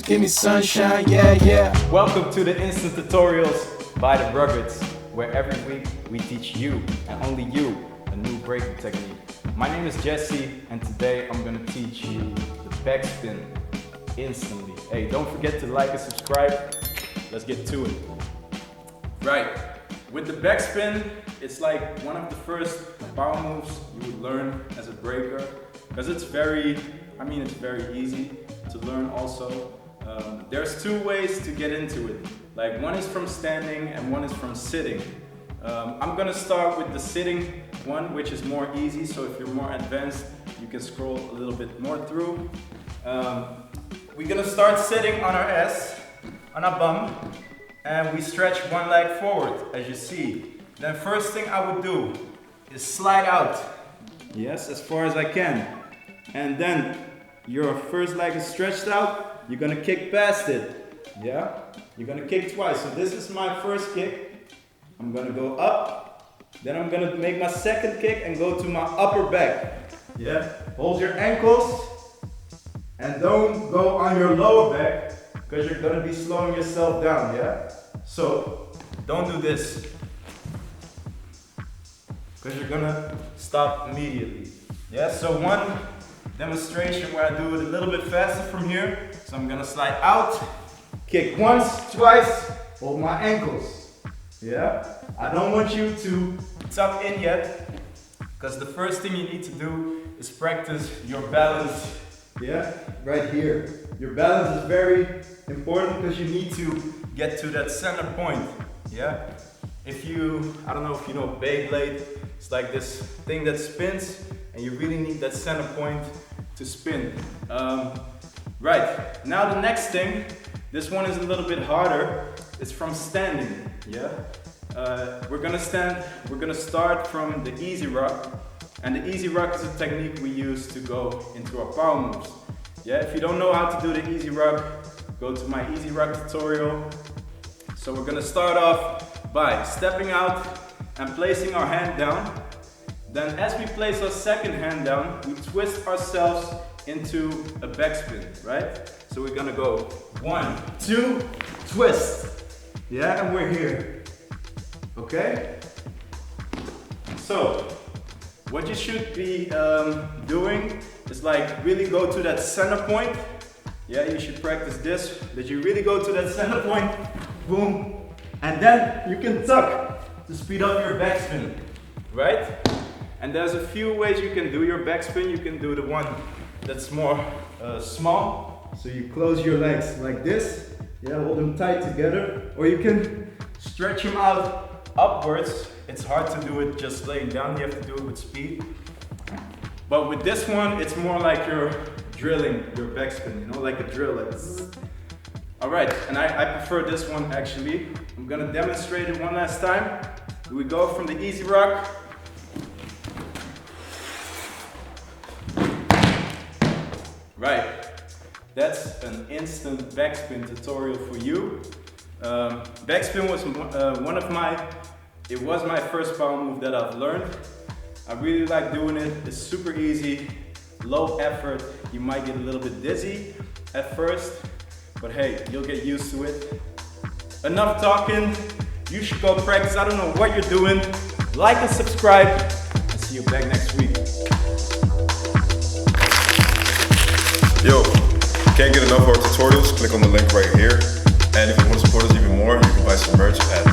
give me sunshine, yeah, yeah. Welcome to the Instant Tutorials by the Ruggeds, where every week we teach you, and only you, a new breaking technique. My name is Jesse, and today I'm gonna teach you the backspin instantly. Hey, don't forget to like and subscribe. Let's get to it. Right, with the backspin, it's like one of the first power moves you would learn as a breaker, because it's very easy to learn also. There's two ways to get into it. Like one is from standing and one is from sitting. I'm gonna start with the sitting one, which is more easy, so if you're more advanced, you can scroll a little bit more through. We're gonna start sitting on our ass, on our bum, and we stretch one leg forward, as you see. Then first thing I would do is slide out. Yes, as far as I can. And then your first leg is stretched out, you're gonna kick past it. Yeah? You're gonna kick twice. So this is my first kick. I'm gonna go up. Then I'm gonna make my second kick and go to my upper back. Yeah? Hold your ankles and don't go on your lower back because you're gonna be slowing yourself down, yeah? So don't do this because you're gonna stop immediately. Yeah, so one demonstration where I do it a little bit faster from here. So I'm gonna slide out, kick once, twice, hold my ankles. Yeah? I don't want you to tuck in yet, because the first thing you need to do is practice your balance. Yeah? Right here. Your balance is very important because you need to get to that center point. Yeah? I don't know if you know Beyblade, it's like this thing that spins and you really need that center point to spin. Right, now the next thing, this one is a little bit harder, it's from standing, yeah? We're gonna start from the easy rock, and the easy rock is a technique we use to go into our power moves. Yeah, if you don't know how to do the easy rock, go to my easy rock tutorial. So we're gonna start off by stepping out and placing our hand down. Then as we place our second hand down, we twist ourselves into a backspin, right? So we're gonna go 1, 2, twist. Yeah, and we're here. Okay? So, what you should be doing is like really go to that center point. Yeah, you should practice this, that you really go to that center point, boom, and then you can tuck to speed up your backspin, right? And there's a few ways you can do your backspin. You can do the one that's more small. So you close your legs like this. Yeah, hold them tight together. Or you can stretch them out upwards. It's hard to do it just laying down. You have to do it with speed. But with this one, it's more like you're drilling your backspin, you know, like a drill. Like zzz. All right, and I prefer this one actually. I'm gonna demonstrate it one last time. We go from the easy rock. Right, that's an instant backspin tutorial for you. Backspin was it was my first power move that I've learned. I really like doing it. It's super easy, low effort. You might get a little bit dizzy at first, but hey, you'll get used to it. Enough talking, you should go practice. I don't know what you're doing. Like and subscribe, and see you back next week. Yo, can't get enough of our tutorials? Click on the link right here. And if you want to support us even more, you can buy some merch at